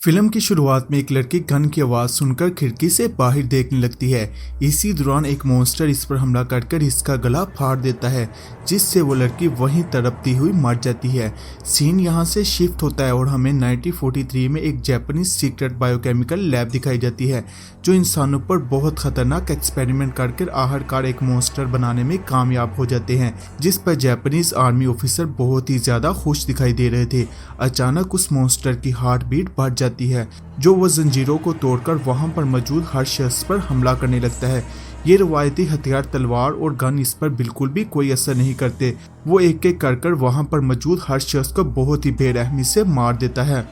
Film की शुरुआत में एक लड़की गन की आवाज सुनकर खिड़की से बाहर देखने लगती है। इसी दौरान एक मॉन्स्टर इस पर हमला कर इसका गला फाड़ देता है, जिससे वो लड़की वहीं तड़पती हुई मर जाती है। सीन यहाँ से शिफ्ट होता है और हमें 1943 में एक जापानीज सीक्रेट बायोकेमिकल लैब दिखाई जाती है, जो इंसानों पर बहुत खतरनाक एक्सपेरिमेंट कर आखिरकार एक मॉन्स्टर बनाने में कामयाब हो जाते हैं, जिस पर जापानीज आर्मी ऑफिसर बहुत ही ज्यादा खुश दिखाई दे रहे थे। अचानक उस मॉन्स्टर की हार्ट बीट बढ़ जाती है, जो वो जंजीरों को तोड़कर वहां पर मौजूद हर शख्स पर हमला करने लगता है। ये रवायती हथियार तलवार और गन इस पर बिल्कुल भी कोई असर नहीं करते। वो एक एक कर वहां पर मौजूद हर शख्स को बहुत ही बेरहमी से मार देता है।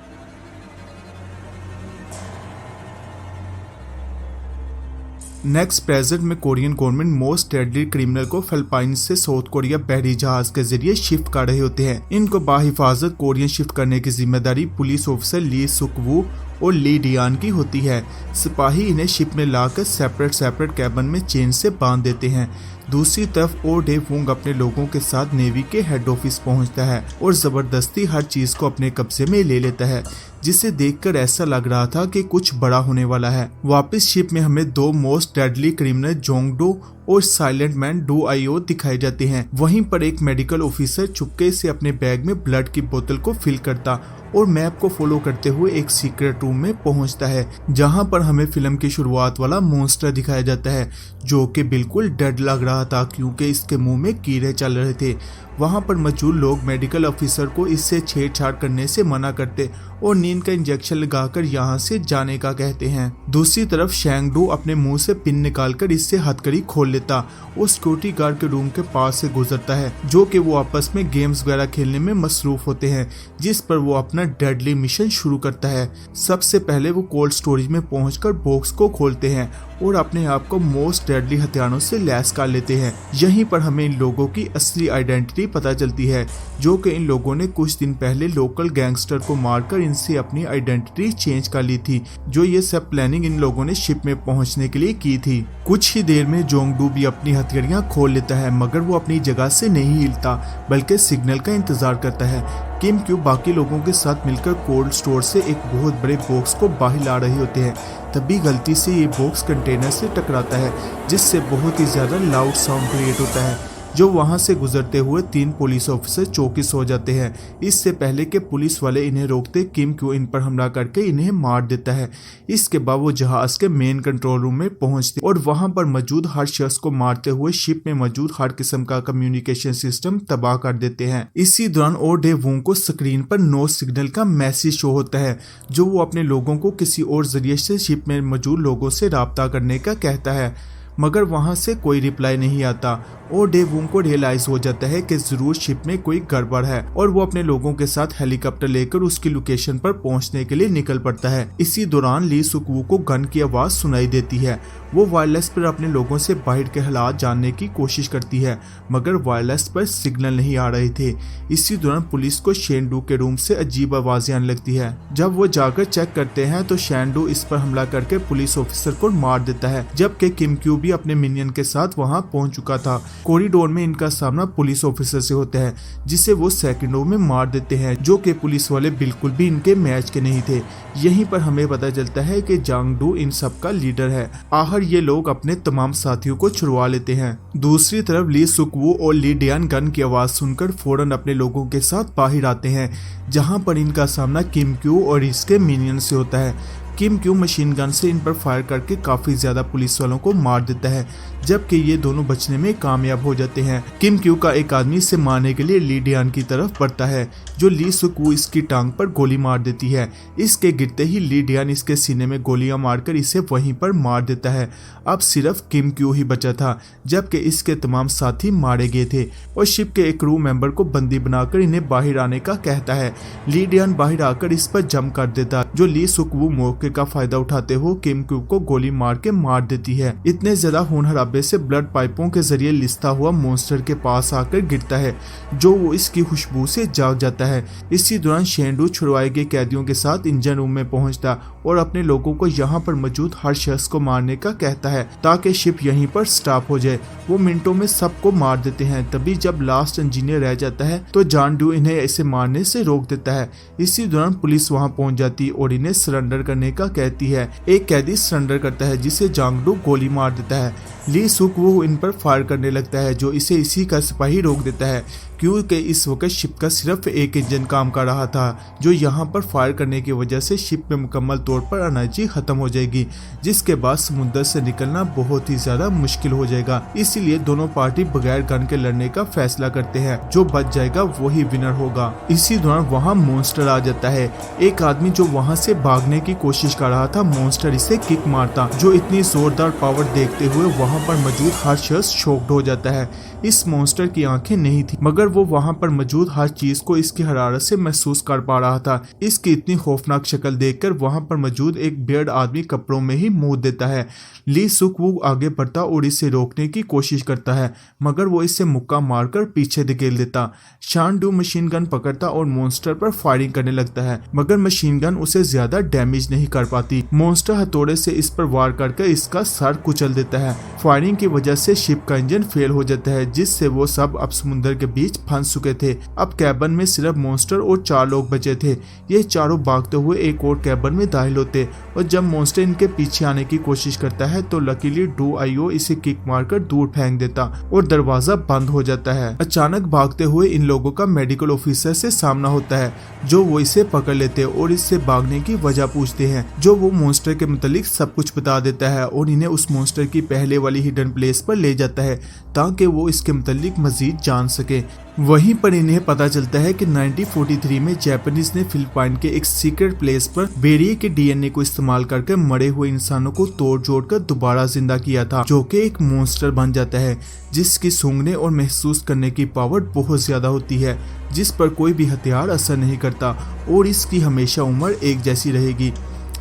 नेक्स्ट प्रेजेंट में Korean government most deadly criminal को फिलीपाइंस से साउथ कोरिया बहरी जहाज के जरिए शिफ्ट कर रहे होते हैं। इनको बाहिफाजत कोरियन शिफ्ट करने की जिम्मेदारी पुलिस ऑफिसर ली सुक वू और ली डियान की होती है। सिपाही इन्हें शिप में लाकर सेपरेट कैबिन में चेन से बांध देते हैं। दूसरी तरफ ओ डे वोंग अपने लोगों के साथ नेवी के हेड ऑफिस पहुंचता है और जबरदस्ती हर चीज को अपने कब्जे में ले लेता है, जिसे देखकर ऐसा लग रहा था कि कुछ बड़ा होने वाला है। वापस शिप में हमें दो मोस्ट डेडली क्रिमिनल जोंगडो और साइलेंट मैन डू आईओ दिखाए जाते हैं। वहीं पर एक मेडिकल ऑफिसर चुपके से अपने बैग में ब्लड की बोतल को फिल करता और मैप को फॉलो करते हुए एक सीक्रेट रूम में पहुंचता है, जहां पर हमें फिल्म की शुरुआत वाला मॉन्स्टर दिखाया जाता है, जो कि बिल्कुल डेड लग रहा था क्योंकि इसके मुंह में कीड़े चल रहे थे। वहां पर मौजूद लोग मेडिकल ऑफिसर को इससे छेड़छाड़ करने से मना करते और नींद का इंजेक्शन लगाकर यहां से जाने का कहते हैं। दूसरी तरफ शैंगडू अपने मुंह से पिन निकालकर इससे हथकड़ी खोल लेता और सिक्योरिटी गार्ड के रूम के पास से गुजरता है, जो कि वो आपस में गेम्स वगैरह खेलने में मसरूफ होते हैं, जिस पर वो अपना डेडली मिशन शुरू करता है। सबसे पहले वो कोल्ड स्टोरेज में पहुंचकर बॉक्स को खोलते हैं और अपने आप को मोस्ट डेडली हथियारों से लैस कर लेते हैं। यहीं पर हमें इन लोगों की असली आइडेंटिटी पता चलती है, जो कि इन लोगों ने कुछ दिन पहले लोकल गैंगस्टर को मारकर इनसे अपनी आइडेंटिटी चेंज कर ली थी। जो ये सब प्लानिंग इन लोगों ने शिप में पहुंचने के लिए की थी। कुछ ही देर में जोंगडू भी अपनी हथकड़ियां खोल लेता है, मगर वो अपनी जगह से नहीं हिलता बल्कि सिग्नल का इंतजार करता है। किम क्यू बाकी लोगों के साथ मिलकर कोल्ड स्टोर से एक बहुत बड़े बॉक्स को बाहर ला रहे होते हैं। तभी गलती से ये बॉक्स कंटेनर से टकराता है, जिससे बहुत ही ज्यादा लाउड साउंड क्रिएट होता है, जो वहां से गुजरते हुए 3 पुलिस ऑफिसर चौकिस हो जाते हैं। इससे पहले कि पुलिस वाले इन्हें रोकते, किम क्यू इन पर हमला करके इन्हें मार देता है। इसके बाद वो जहाज के मेन कंट्रोल रूम में पहुंचते और वहां पर मौजूद हर शख्स को मारते हुए शिप में मौजूद हर किस्म का कम्युनिकेशन सिस्टम तबाह कर देते हैं। इसी दौरान ओ डे वोंग को स्क्रीन पर नो सिग्नल का मैसेज शो होता है, जो वो अपने लोगों को किसी और जरिए से शिप में मौजूद लोगों से राब्ता करने का कहता है, मगर वहां से कोई रिप्लाई नहीं आता। और डे वोंग को रियलाइज हो जाता है कि जरूर शिप में कोई गड़बड़ है और वो अपने लोगों के साथ हेलीकॉप्टर लेकर उसकी लोकेशन पर पहुंचने के लिए निकल पड़ता है। इसी दौरान ली सुक वू को गन की आवाज सुनाई देती है। वो वायरलेस पर अपने लोगों से बाहर के हालात जानने की कोशिश करती है, मगर वायरलेस पर सिग्नल नहीं आ रहे थे। इसी दौरान पुलिस को शेंडू के रूम से अजीब आवाजें आने लगती है। जब वो जाकर चेक करते हैं तो शेंडू इस पर हमला करके पुलिस ऑफिसर को मार देता है, जबकि किम क्यू भी अपने मिनियन के साथ वहां पहुंच चुका था। कॉरिडोर में इनका सामना पुलिस ऑफिसर से होता है, जिसे वो सेकंडों में मार देते हैं, जो कि पुलिस वाले बिल्कुल भी इनके मैच के नहीं थे। यहीं पर हमें पता चलता है कि जांगडू इन सब का लीडर है। आखिर ये लोग अपने तमाम साथियों को छुड़वा लेते हैं। दूसरी तरफ ली सुक वू और ली डियान गन की आवाज सुनकर फौरन अपने लोगों के साथ बाहर आते हैं, जहां पर इनका सामना किम क्यू और इसके मिनियन से होता है। किम क्यू मशीन गन से इन पर फायर करके काफी ज्यादा पुलिस वालों को मार देता है, जबकि ये दोनों बचने में कामयाब हो जाते हैं। किम क्यू का एक आदमी इसे मारने के लिए ली डियान की तरफ बढ़ता है, जो ली सुक वू इसकी टांग पर गोली मार देती है। इसके गिरते ही ली डियान इसके सीने में गोलियां मारकर इसे वहीं पर मार देता है। अब सिर्फ किम क्यू ही बचा था, जबकि इसके तमाम साथी मारे गए थे और शिप के एक क्रू मेंबर को बंदी बनाकर इन्हें बाहर आने का कहता है। ली डियान बाहर आकर इस पर जंप कर देता, जो ली सुक वू मौके मौके का फायदा उठाते हुए किम क्यू को गोली मार के मार देती है। इतने ज्यादा खून हराबे से ब्लड पाइपों के जरिए लिस्ता हुआ मॉन्स्टर के पास आकर गिरता है, जो वो इसकी खुशबू से जाग जाता है। इसी दौरान शेंडू छुड़वाए गए कैदियों के साथ इंजन रूम में पहुंचता और अपने लोगों को यहाँ पर मौजूद हर शख्स को मारने का कहता है ताकि शिप यहीं पर स्टॉप हो जाए। वो मिनटों में सबको मार देते हैं। तभी जब लास्ट इंजीनियर रह जाता है तो जान डू इन्हें इसे मारने से रोक देता है। इसी दौरान पुलिस वहां पहुंच जाती और इन्हें सरेंडर करने का कहती है। एक कैदी सरेंडर करता है जिसे जांग डू गोली मार देता है। ली सुक वो इन पर फायर करने लगता है, जो इसे इसी का सिपाही रोक देता है क्योंकि इस वक्त शिप का सिर्फ एक इंजन काम कर रहा था, जो यहाँ पर फायर करने की वजह से शिप में मुकम्मल तौर पर एनर्जी खत्म हो जाएगी, जिसके बाद समुद्र से निकलना बहुत ही ज्यादा मुश्किल हो जाएगा। इसीलिए दोनों पार्टी बगैर गन के लड़ने का फैसला करते हैं। जो बच जाएगा वही विनर होगा। इसी दौरान वहाँ मॉन्स्टर आ जाता है। एक आदमी जो वहाँ से भागने की कोशिश कर रहा था, मॉन्स्टर इसे किक मारता, जो इतनी जोरदार पावर देखते हुए वहाँ पर मौजूद हर शख्स शॉक्ड हो जाता है। इस मॉन्स्टर की आंखें नहीं थी, मगर वो वहाँ पर मौजूद हर चीज को इसकी हरारत से महसूस कर पा रहा था। इसकी इतनी खौफनाक शक्ल देखकर वहाँ पर मौजूद एक बियर्ड आदमी कपड़ों में ही मुंह देता है। ली सुक वो आगे बढ़ता और इसे रोकने की कोशिश करता है, मगर वो इसे मुक्का मारकर पीछे धकेल देता। शान डू मशीन गन पकड़ता और मॉन्स्टर पर फायरिंग करने लगता है, मगर मशीन गन उसे ज्यादा डैमेज नहीं कर पाती। मॉन्स्टर हथौड़े से इस पर वार करके इसका सर कुचल देता है। फायरिंग की वजह से शिप का इंजन फेल हो जाता है, जिससे वो सब अब समुद्र के बीच फंस चुके थे। अब कैबिन में सिर्फ मॉन्स्टर और 4 लोग बचे थे। ये चारों भागते हुए एक और कैबिन में दाखिल होते और जब मॉन्स्टर इनके पीछे आने की कोशिश करता है तो लकीली डू आईओ इसे किक मारकर दूर फेंक देता और दरवाजा बंद हो जाता है। अचानक भागते हुए इन लोगों का मेडिकल ऑफिसर से सामना होता है, जो वो इसे पकड़ लेते और इससे भागने की वजह पूछते हैं, जो वो मॉन्स्टर के मुतालिक सब कुछ बता देता है और इन्हें उस मॉन्स्टर की पहले वाली हिडन प्लेस पर ले जाता है ताकि वो इसके मुतालिक मजीद जान सके। वहीं पर इन्हें पता चलता है कि 1943 में जापानीज ने फिलिपाइन के एक सीक्रेट प्लेस पर भेड़िए के डीएनए को इस्तेमाल करके मरे हुए इंसानों को तोड़ जोड़ कर दोबारा जिंदा किया था, जो कि एक मॉन्स्टर बन जाता है जिसकी सूंघने और महसूस करने की पावर बहुत ज्यादा होती है, जिस पर कोई भी हथियार असर नहीं करता और इसकी हमेशा उम्र एक जैसी रहेगी।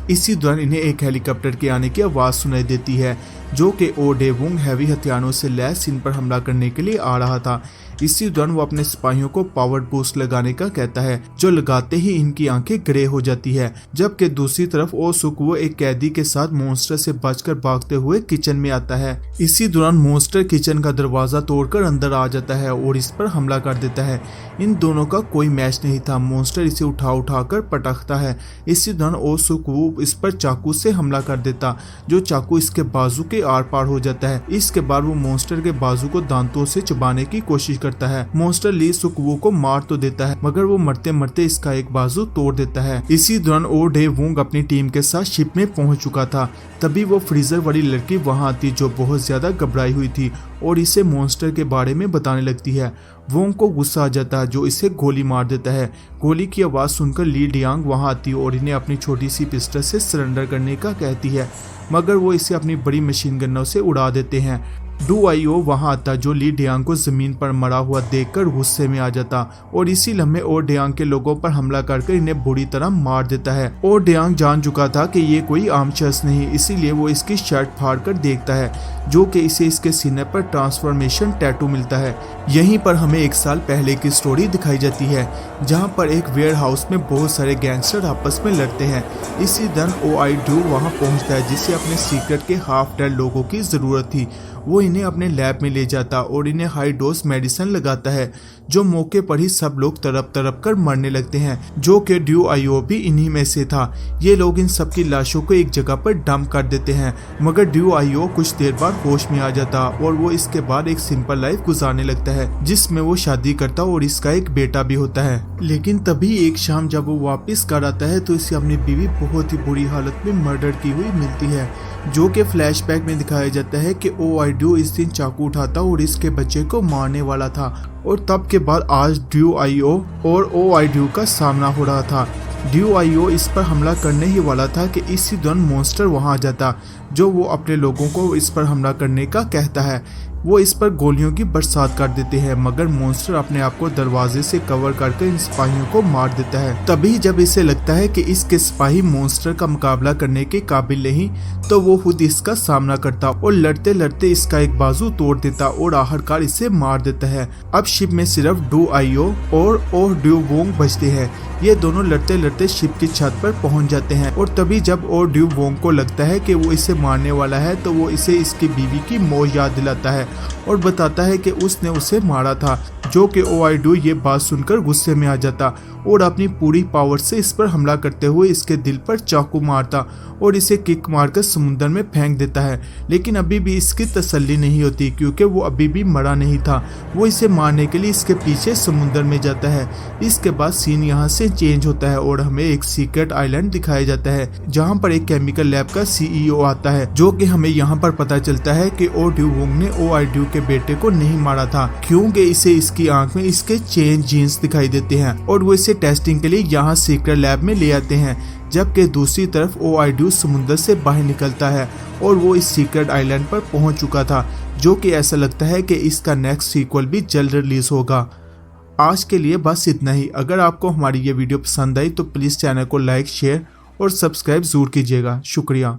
इसी दौरान इन्हें एक हेलीकॉप्टर के आने की आवाज सुनाई देती है, जो कि ओ डे वोंग हैवी हथियारों से लैस इन पर हमला करने के लिए आ रहा था। इसी दौरान वो अपने सिपाहियों को पावर बूस्ट लगाने का कहता है, जो लगाते ही इनकी आंखें ग्रे हो जाती है। जबकि दूसरी तरफ ओ सुक वो एक कैदी के साथ मॉन्स्टर से बचकर भागते हुए किचन में आता है। इसी दौरान मॉन्स्टर किचन का दरवाजा तोड़कर अंदर आ जाता है और इस पर हमला कर देता है। इन दोनों का कोई मैच नहीं था। मॉन्स्टर इसे उठा कर पटकता है। इसी दौरान ओ सुक वो इस पर चाकू से हमला कर देता, जो चाकू इसके बाजू के आर पार हो जाता है। इसके बाद वो मॉन्स्टर के बाजू को दांतों से चबाने की कोशिश करता है। मॉन्स्टर ली सुक वो को मार तो देता है, मगर वो मरते मरते इसका एक बाजू तोड़ देता है। इसी दौरान ओ डे वोंग अपनी टीम के साथ शिप में पहुंच चुका था। तभी वो फ्रीजर वाली लड़की वहां आती, जो बहुत ज्यादा घबराई हुई थी और इसे मॉन्स्टर के बारे में बताने लगती है। वोंग को गुस्सा आ जाता है, जो इसे गोली मार देता है। गोली की आवाज सुनकर ली डियांग वहां आती और इन्हें अपनी छोटी सी पिस्टल से सरेंडर करने का कहती है, मगर वो इसे अपनी बड़ी मशीन गनों से उड़ा देते हैं। डू आईओ वहां आता, जो ली डियांग को जमीन पर मरा हुआ देखकर गुस्से में आ जाता और इसी लम्हे ओ डियांग के लोगों पर हमला करके इन्हें बुरी तरह मार देता है। ओ डियांग जान चुका था कि ये कोई आम शख्स नहीं, इसीलिए वो इसकी शर्ट फाड़ कर देखता है, जो कि इसे इसके सीने पर ट्रांसफॉर्मेशन टैटू मिलता है। यहीं पर हमें 1 साल पहले की स्टोरी दिखाई जाती है, जहां पर एक वेयर हाउस में बहुत सारे गैंगस्टर आपस में लड़ते हैं। इसी दौरान ओ आई डू वहां पहुंचता है, जिसे अपने सीक्रेट के हाफ डेड लोगों की जरूरत थी। वो इन्हें अपने लैब में ले जाता और इन्हें हाई डोज मेडिसिन लगाता है, जो मौके पर ही सब लोग तड़प तड़प कर मरने लगते हैं, जो कि ड्यू आईओ भी इन्हीं में से था। ये लोग इन सब की लाशों को एक जगह पर डंप कर देते हैं, मगर ड्यू आईओ कुछ देर बाद होश में आ जाता और वो इसके बाद एक सिंपल लाइफ गुजारने लगता है, जिसमें वो शादी करता और इसका एक बेटा भी होता है। लेकिन तभी एक शाम जब वो वापस घर आता है तो इसे अपनी बीवी बहुत ही बुरी हालत में मर्डर की हुई मिलती है, जो कि फ्लैशबैक में दिखाया जाता है कि ओ आई डू इस दिन चाकू उठाता और इसके बच्चे को मारने वाला था और तब के बाद आज ड्यू आईओ और ओ आई डू का सामना हो रहा था। ड्यू आईओ इस पर हमला करने ही वाला था कि इसी दौरान मॉन्स्टर वहां आ जाता, जो वो अपने लोगों को इस पर हमला करने का कहता है। वो इस पर गोलियों की बरसात कर देते हैं, मगर मॉन्स्टर अपने आप को दरवाजे से कवर करके इन सिपाहियों को मार देता है। तभी जब इसे लगता है कि इसके सिपाही मॉन्स्टर का मुकाबला करने के काबिल नहीं, तो वो खुद इसका सामना करता और लड़ते लड़ते इसका एक बाजू तोड़ देता और आखिरकार इसे मार देता है। अब शिप में सिर्फ डू आईओ और ओ ड्यू वोंग बचते हैं। ये दोनों लड़ते लड़ते शिप की छत पर पहुंच जाते हैं और तभी जब ओ ड्यू वोंग को लगता है कि वो इसे मारने वाला है, तो वो इसे इसकी बीवी की मौत याद दिलाता है और बताता है कि उसने उसे मारा था, जो कि ओआईडू ये बात सुनकर गुस्से में आ जाता और अपनी पूरी पावर से इस पर हमला करते हुए इसके दिल पर चाकू मारता और इसे किक मारकर समुद्र में फेंक देता है। लेकिन अभी भी इसकी तसल्ली नहीं होती, क्योंकि वो अभी भी मरा नहीं था। वो इसे मारने के लिए इसके पीछे समुद्र में जाता है। इसके बाद सीन यहाँ से चेंज होता है और हमें एक सीक्रेट आइलैंड दिखाया जाता है, जहाँ पर एक केमिकल लैब का सीईओ आता है, जो कि हमें यहाँ पर पता चलता है कि ओ ड्यू वोंग ने ओआईडू के बेटे को नहीं मारा था, क्योंकि इसे इसकी आंख में इसके चेंज जीन्स दिखाई देते हैं और वो इसे टेस्टिंग के लिए यहाँ सीक्रेट लैब में ले आते हैं। जबकि दूसरी तरफ ओआईडू समुद्र से बाहर निकलता है और वो इस सीक्रेट आइलैंड पर पहुंच चुका था, जो कि ऐसा लगता है कि इसका नेक्स्ट सीक्वल भी जल्द रिलीज होगा। आज के लिए बस इतना ही। अगर आपको हमारी ये वीडियो पसंद आई तो प्लीज़ चैनल को लाइक, शेयर और सब्सक्राइब जरूर कीजिएगा। शुक्रिया।